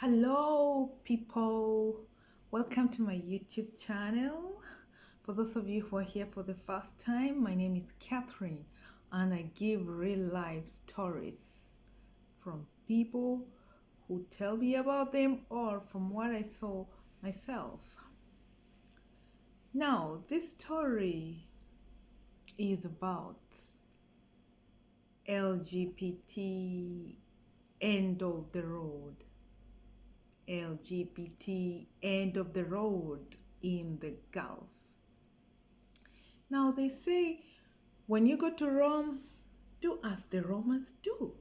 Hello, people. Welcome to my YouTube channel. For those of you who are here for the first time, my name is Catherine, and I give real life stories from people who tell me about them or from what I saw myself. Now, this story is about LGBT end of the road. LGBT end of the road in the Gulf. Now they say when you go to Rome, do as the Romans do.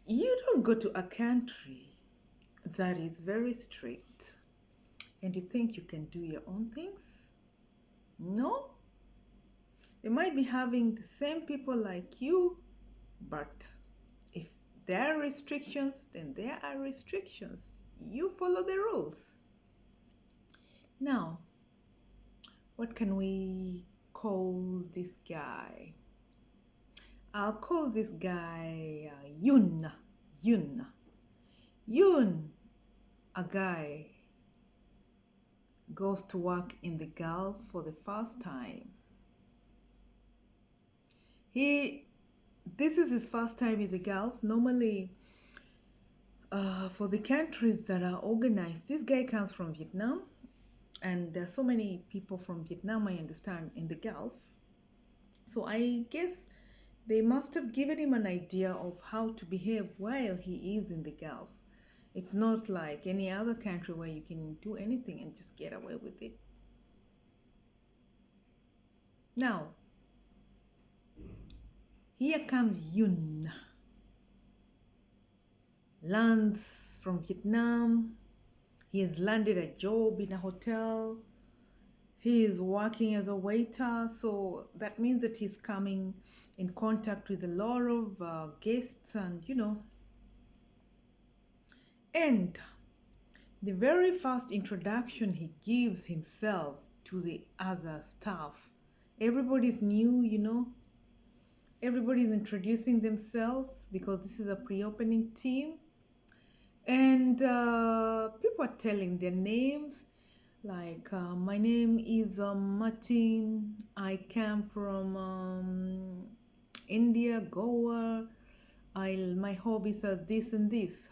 You don't go to a country that is very strict and you think you can do your own things. No, they might be having the same people like you, but if there are restrictions, then there are restrictions. You follow the rules. Now, what can we call this guy? I'll call this guy Yun. Yun. Yun, a guy, goes to work in the Gulf for the first time. This is his first time in the Gulf. Normally, for the countries that are organized, this guy comes from Vietnam, and there are so many people from Vietnam, I understand, in the Gulf. So I guess they must have given him an idea of how to behave while he is in the Gulf. It's not like any other country where you can do anything and just get away with it. Now, here comes Yun. Lands from Vietnam. He has landed a job in a hotel. He is working as a waiter, so that means that he's coming in contact with a lot of guests and the very first introduction he gives himself to the other staff. Everybody's new. Everybody's introducing themselves because this is a pre-opening team. And people are telling their names. Like, my name is Martin. I come from India, Goa. My hobbies are this and this.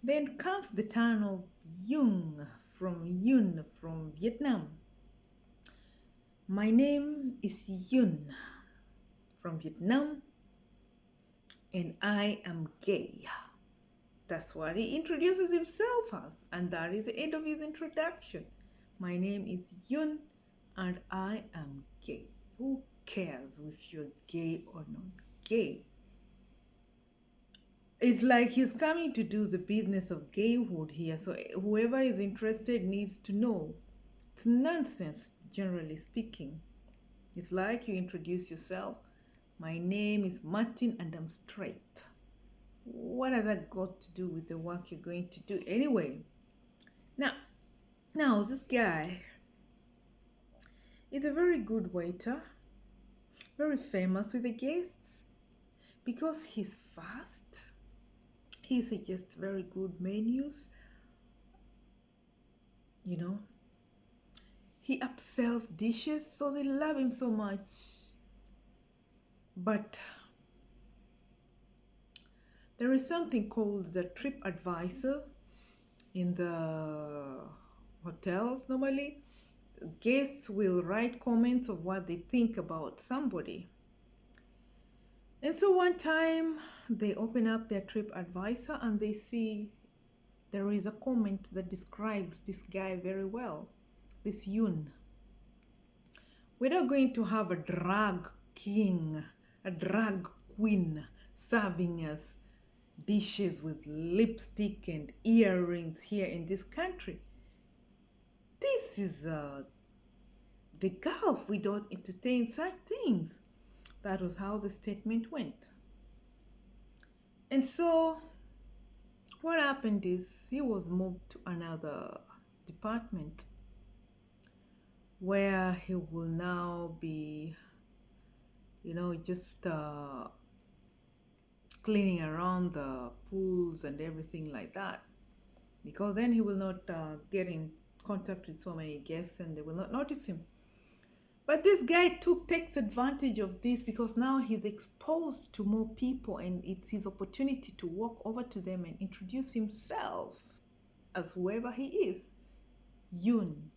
Then comes the turn of Yun from Vietnam. My name is Yun from Vietnam, and I am gay. That's what he introduces himself as, and that is the end of his introduction. My name is Yun, and I am gay. Who cares if you're gay or not gay? It's like he's coming to do the business of gayhood here, so whoever is interested needs to know. It's nonsense, generally speaking. It's like you introduce yourself. My name is Martin and I'm straight. What has that got to do with the work you're going to do anyway? Now this guy is a very good waiter, very famous with the guests because he's fast. He suggests very good menus. He upsells dishes, so they love him so much. But there is something called the trip advisor in the hotels. Normally, guests will write comments of what they think about somebody. And so one time they open up their trip advisor and they see there is a comment that describes this guy very well, this Yun. We're not going to have a drag king, a drag queen serving us dishes with lipstick and earrings here in this country. This is the Gulf. We don't entertain such things. That was how the statement went. And so what happened is he was moved to another department where he will now be, just cleaning around the pools and everything like that, because then he will not get in contact with so many guests and they will not notice him. But this guy takes advantage of this because now he's exposed to more people and it's his opportunity to walk over to them and introduce himself as whoever he is, Yun.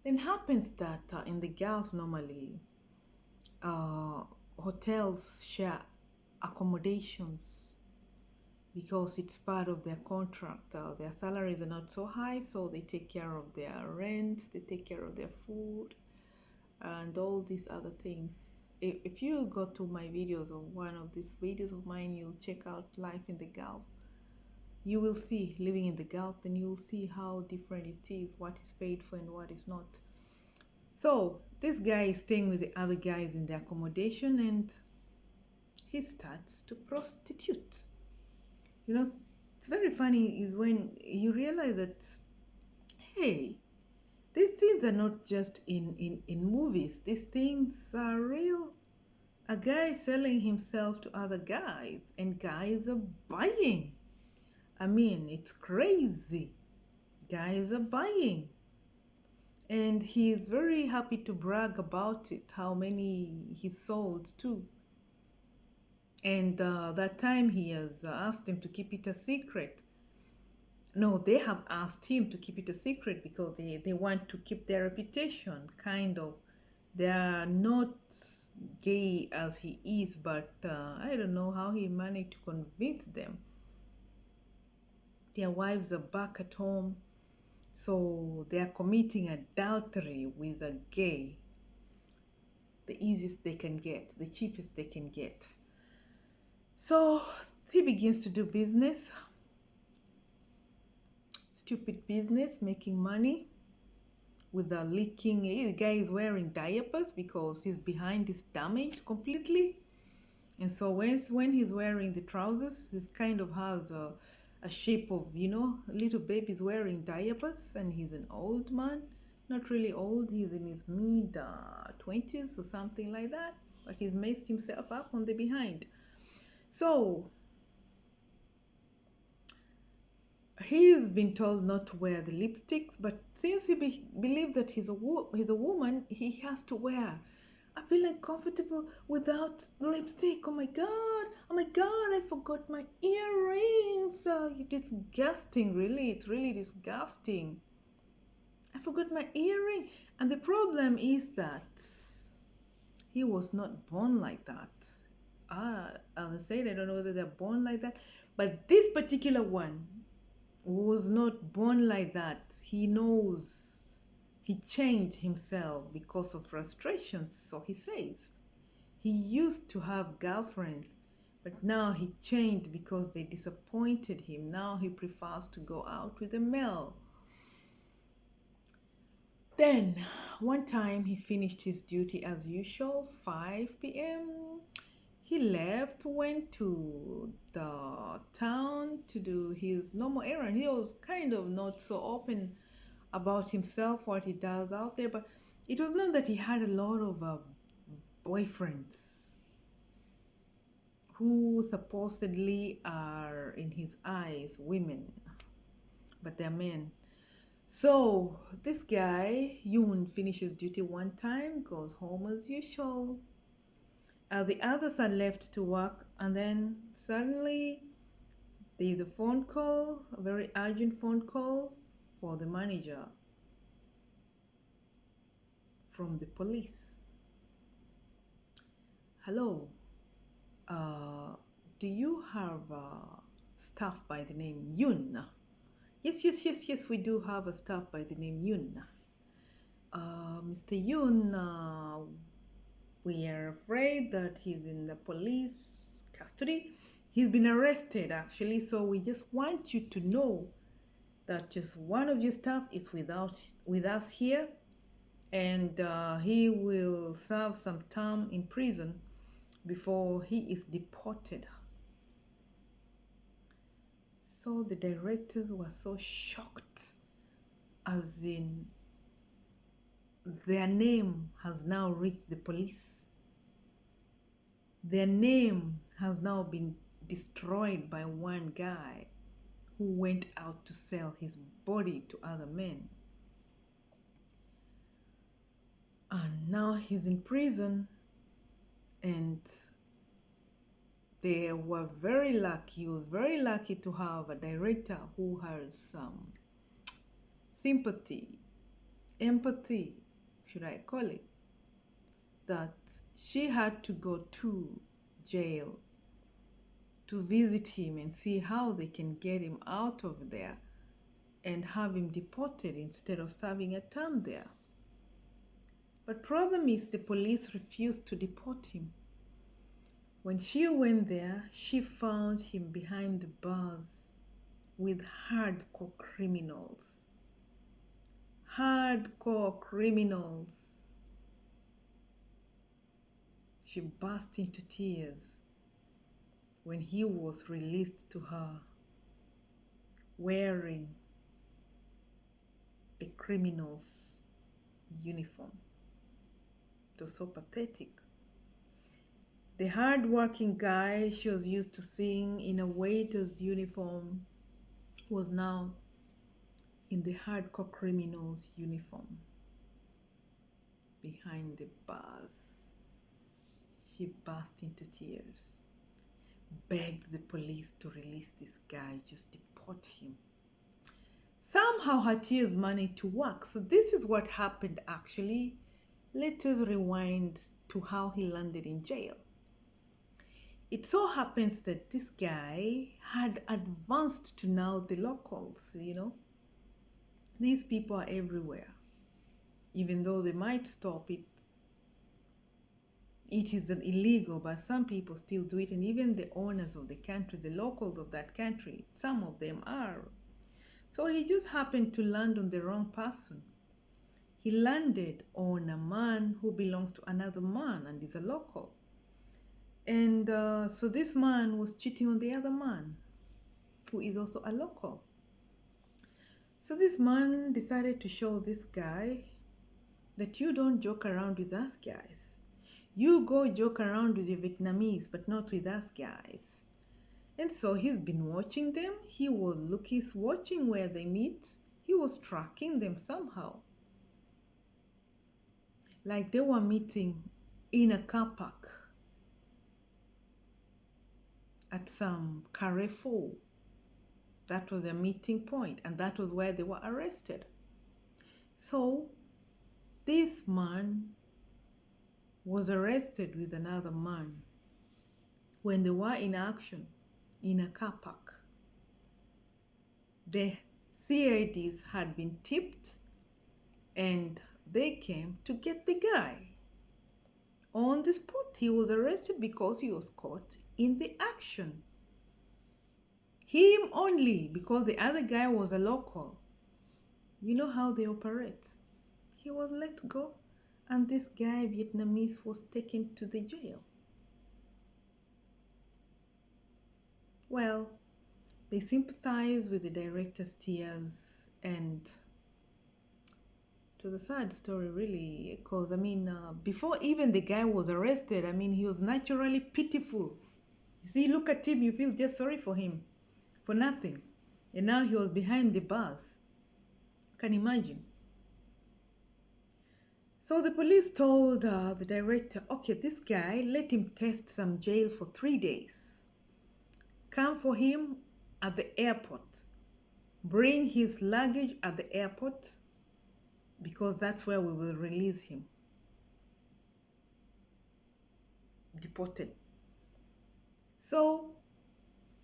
Then happens that in the Gulf normally uh, hotels share accommodations because it's part of their contract. Their salaries are not so high, so they take care of their rent, they take care of their food, and all these other things. If you go to my videos or one of these videos of mine, you'll check out life in the Gulf. You will see living in the Gulf, then you'll see how different it is, what is paid for and what is not. So this guy is staying with the other guys in the accommodation and he starts to prostitute. You know, it's very funny is when you realize that, hey, these things are not just in movies. These things are real. A guy selling himself to other guys and guys are buying. I mean, it's crazy. Guys are buying. And he is very happy to brag about it, how many he sold too. And that time he has asked them to keep it a secret. No, they have asked him to keep it a secret because they want to keep their reputation, kind of. They are not gay as he is, but I don't know how he managed to convince them. Their wives are back at home, so they are committing adultery with a gay. The easiest they can get, the cheapest they can get. So he begins to do business, stupid business, making money with the leaking. The guy is wearing diapers because his behind is damaged completely. And so when he's wearing the trousers, he kind of has a shape of, little baby's wearing diapers, and he's an old man. Not really old, he's in his mid 20s or something like that, but he's messed himself up on the behind. So he's been told not to wear the lipsticks, but since he believes that he's a woman, he has to wear. I feel uncomfortable without lipstick. Oh my god! Oh my god! I forgot my earrings. Disgusting. Really, it's really disgusting. I forgot my earring, and the problem is that he was not born like that. As I said, I don't know whether they're born like that, but this particular one was not born like that. He knows he changed himself because of frustrations, so he says. He used to have girlfriends, but now he changed because they disappointed him. Now he prefers to go out with a male. Then, one time he finished his duty as usual, 5 p.m. He left, went to the town to do his normal errand. He was kind of not so open about himself, what he does out there, but it was not that he had a lot of boyfriends who supposedly are, in his eyes, women, but they're men. So this guy, Yoon, finishes duty one time, goes home as usual. The others are left to work, and then suddenly there's a phone call, a very urgent phone call for the manager from the police. Hello, do you have staff by the name Yun? Yes, we do have a staff by the name Yun. Mr. Yun, we are afraid that he's in the police custody. He's been arrested actually, so we just want you to know that just one of your staff is with us here, and he will serve some time in prison before he is deported. So the directors were so shocked, as in their name has now reached the police. Their name has now been destroyed by one guy who went out to sell his body to other men. And now he's in prison, and they were very lucky. He was very lucky to have a director who has some sympathy, empathy, should I call it, that she had to go to jail to visit him and see how they can get him out of there and have him deported instead of serving a term there. But problem is the police refused to deport him. When she went there, she found him behind the bars with hardcore criminals. Hardcore criminals. She burst into tears when he was released to her wearing a criminal's uniform. It was so pathetic. The hard-working guy she was used to seeing in a waiter's uniform was now in the hardcore criminal's uniform behind the bars. She burst into tears, begged the police to release this guy, just deport him. Somehow her tears managed to work. So this is what happened actually. Let us rewind to how he landed in jail. It so happens that this guy had advanced to now the locals, These people are everywhere. Even though they might stop it, it is illegal, but some people still do it. And even the owners of the country, the locals of that country, some of them are. So he just happened to land on the wrong person. He landed on a man who belongs to another man and is a local. And so this man was cheating on the other man, who is also a local. So this man decided to show this guy that you don't joke around with us guys. You go joke around with your Vietnamese, but not with us guys. And so he's been watching them. He's watching where they meet. He was tracking them somehow. Like they were meeting in a car park at some Carrefour. That was their meeting point, and that was where they were arrested. So this man was arrested with another man when they were in action in a car park. The CIDs had been tipped and they came to get the guy. On the spot, he was arrested because he was caught in the action. Him only, because the other guy was a local. You know how they operate. He was let go, and this guy, Vietnamese, was taken to the jail. Well, they sympathized with the director's tears, and to the sad story really, because before even the guy was arrested, he was naturally pitiful. You see, look at him, you feel just sorry for him, for nothing. And now he was behind the bars. Can you imagine? So the police told the director, okay, this guy, let him test some jail for 3 days. Come for him at the airport. Bring his luggage at the airport, because that's where we will release him. Deported. So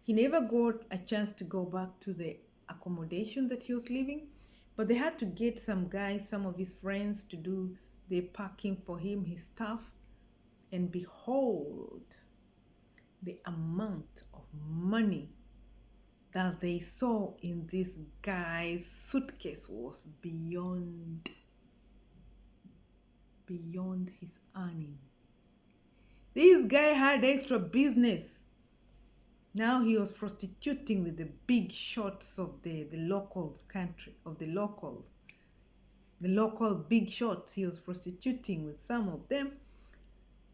he never got a chance to go back to the accommodation that he was living, but they had to get some guys, some of his friends, to do the packing for him, his stuff. And behold, the amount of money that they saw in this guy's suitcase was beyond his earning. This guy had extra business. Now he was prostituting with the big shots of the locals country, of the locals. The local big shots, he was prostituting with some of them,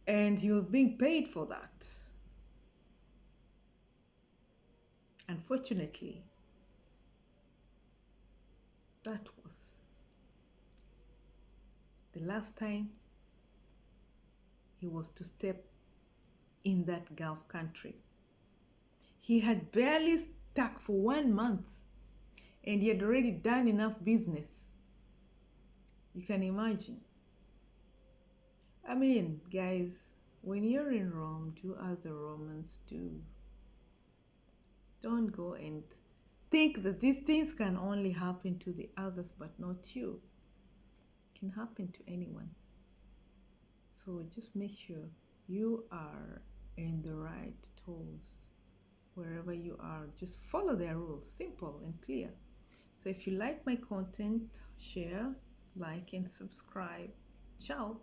and he was being paid for that. Unfortunately, that was the last time he was to step in that Gulf country. He had barely stuck for 1 month and he had already done enough business. You can imagine. I mean, guys, when you're in Rome, do as the Romans do. Don't go and think that these things can only happen to the others but not you. It can happen to anyone. So just make sure you are in the right tools wherever you are. Just follow their rules, simple and clear. So if you like my content, share, like, and subscribe. Ciao.